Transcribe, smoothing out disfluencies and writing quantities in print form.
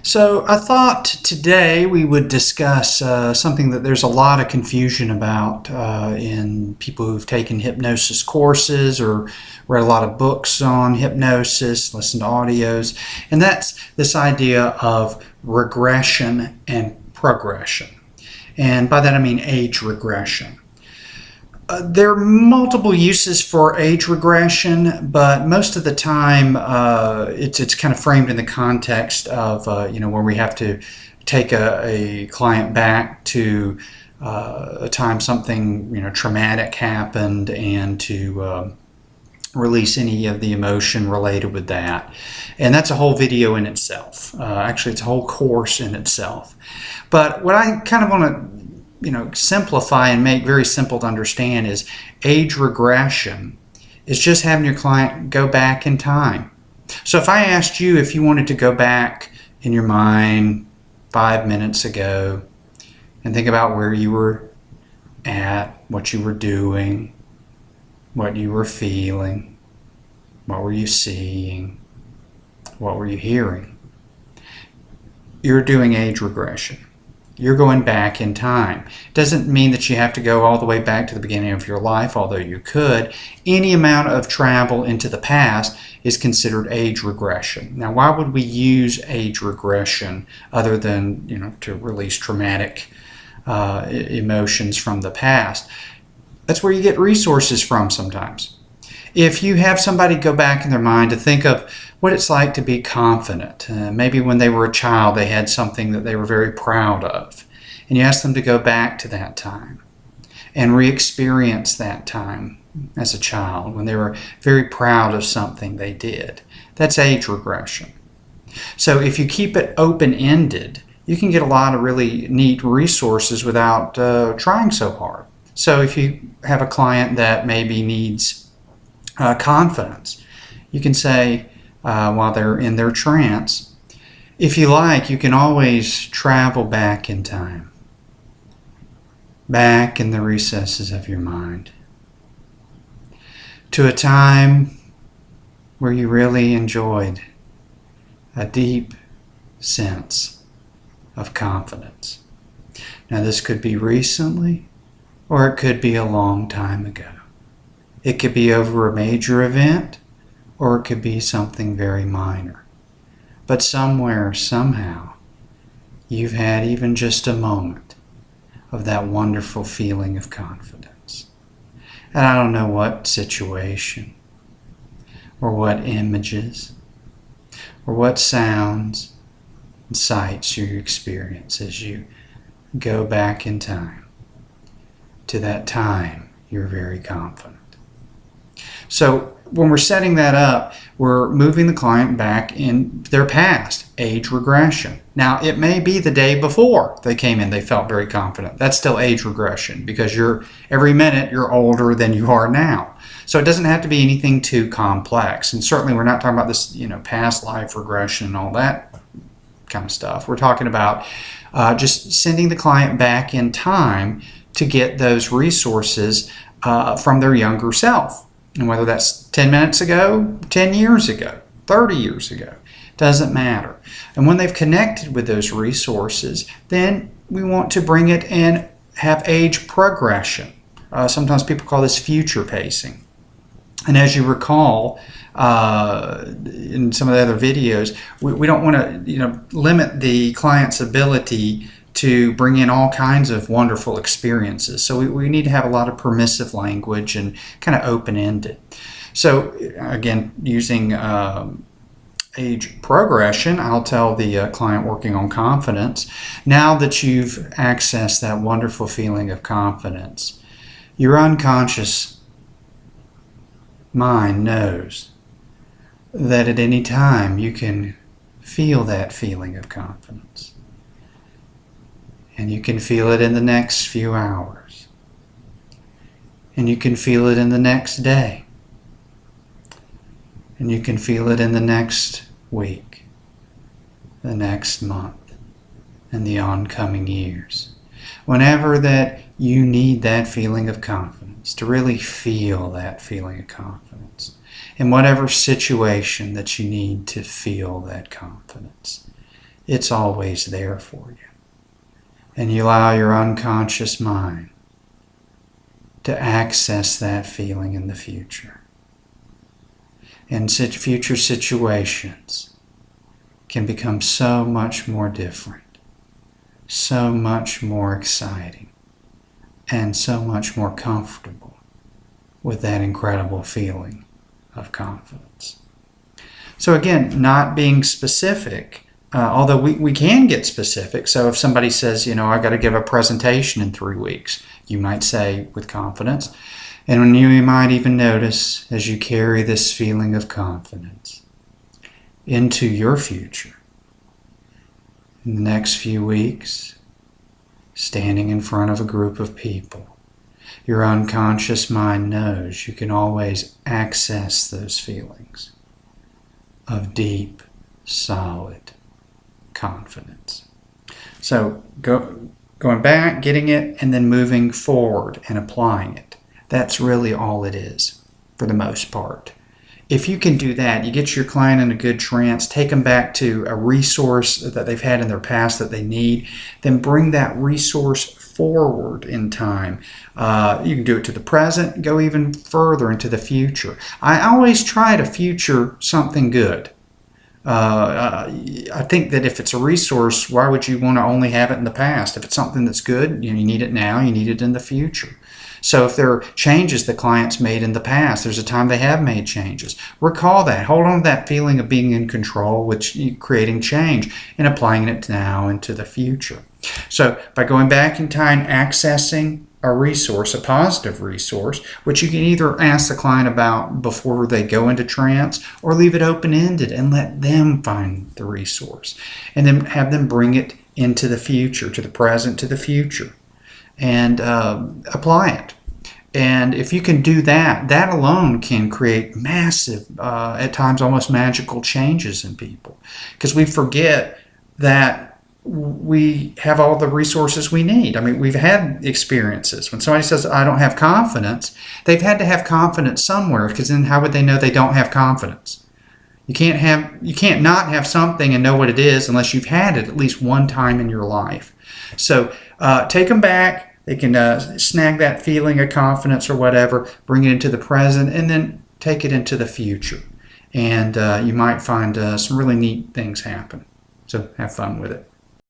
So I thought today we would discuss something that there's a lot of confusion about in people who've taken hypnosis courses or read a lot of books on hypnosis, listened to audios, and that's this idea of regression and progression. And by that I mean age regression. There are multiple uses for age regression, but most of the time it's kind of framed in the context of where we have to take a client back to a time something traumatic happened and to release any of the emotion related with that. And that's a whole video in itself. Actually, it's a whole course in itself. But what I kind of want to simplify and make very simple to understand is age regression is just having your client go back in time. So if I asked you if you wanted to go back in your mind 5 minutes ago and think about where you were at, what you were doing, what you were feeling, what were you seeing, what were you hearing, you're doing age regression. You're going back in time. It doesn't mean that you have to go all the way back to the beginning of your life, although you could. Any amount of travel into the past is considered age regression. Now, why would we use age regression other than to release traumatic emotions from the past? That's where you get resources from sometimes. If you have somebody go back in their mind to think of what it's like to be confident, maybe when they were a child they had something that they were very proud of, and you ask them to go back to that time and re-experience that time as a child when they were very proud of something they did. That's age regression. So if you keep it open-ended, you can get a lot of really neat resources without trying so hard. So if you have a client that maybe needs confidence, you can say while they're in their trance, if you like, you can always travel back in time, back in the recesses of your mind, to a time where you really enjoyed a deep sense of confidence. Now, this could be recently, or it could be a long time ago. It could be over a major event, or it could be something very minor. But somewhere, somehow, you've had even just a moment of that wonderful feeling of confidence. And I don't know what situation, or what images, or what sounds and sights you experience as you go back in time to that time you're very confident. So when we're setting that up, we're moving the client back in their past, age regression. Now, it may be the day before they came in, they felt very confident. That's still age regression because every minute you're older than you are now. So it doesn't have to be anything too complex. And certainly we're not talking about this, past life regression and all that kind of stuff. We're talking about just sending the client back in time to get those resources from their younger self. And whether that's 10 minutes ago, 10 years ago, 30 years ago, doesn't matter. And when they've connected with those resources, then we want to bring it and have age progression. Sometimes people call this future pacing. And as you recall, in some of the other videos, we don't want to limit the client's ability to bring in all kinds of wonderful experiences. So we need to have a lot of permissive language and kind of open-ended. So again, using age progression, I'll tell the client working on confidence, now that you've accessed that wonderful feeling of confidence, your unconscious mind knows that at any time you can feel that feeling of confidence. And you can feel it in the next few hours. And you can feel it in the next day. And you can feel it in the next week, the next month, and the oncoming years. Whenever that you need that feeling of confidence, to really feel that feeling of confidence, in whatever situation that you need to feel that confidence, it's always there for you. And you allow your unconscious mind to access that feeling in the future. And future situations can become so much more different, so much more exciting, and so much more comfortable with that incredible feeling of confidence. So again, not being specific, although we can get specific. So if somebody says, I got to give a presentation in 3 weeks, you might say with confidence, and when you might even notice as you carry this feeling of confidence into your future, in the next few weeks, standing in front of a group of people, your unconscious mind knows you can always access those feelings of deep, solid confidence. So going back, getting it, and then moving forward and applying it. That's really all it is for the most part. If you can do that, you get your client in a good trance, take them back to a resource that they've had in their past that they need, then bring that resource forward in time. You can do it to the present, go even further into the future. I always try to future something good. I think that if it's a resource, why would you want to only have it in the past? If it's something that's good, you need it now, you need it in the future. So if there are changes the client's made in the past, there's a time they have made changes. Recall that. Hold on to that feeling of being in control, which creating change, and applying it now into the future. So by going back in time, accessing a resource, a positive resource, which you can either ask the client about before they go into trance or leave it open-ended and let them find the resource. And then have them bring it into the future, to the present, to the future, and apply it. And if you can do that, that alone can create massive, at times almost magical changes in people. Because we forget that we have all the resources we need. I mean, we've had experiences. When somebody says, I don't have confidence, they've had to have confidence somewhere, because then how would they know they don't have confidence? You can't not have something and know what it is unless you've had it at least one time in your life. So take them back. They can snag that feeling of confidence or whatever, bring it into the present, and then take it into the future. And you might find some really neat things happen. So have fun with it.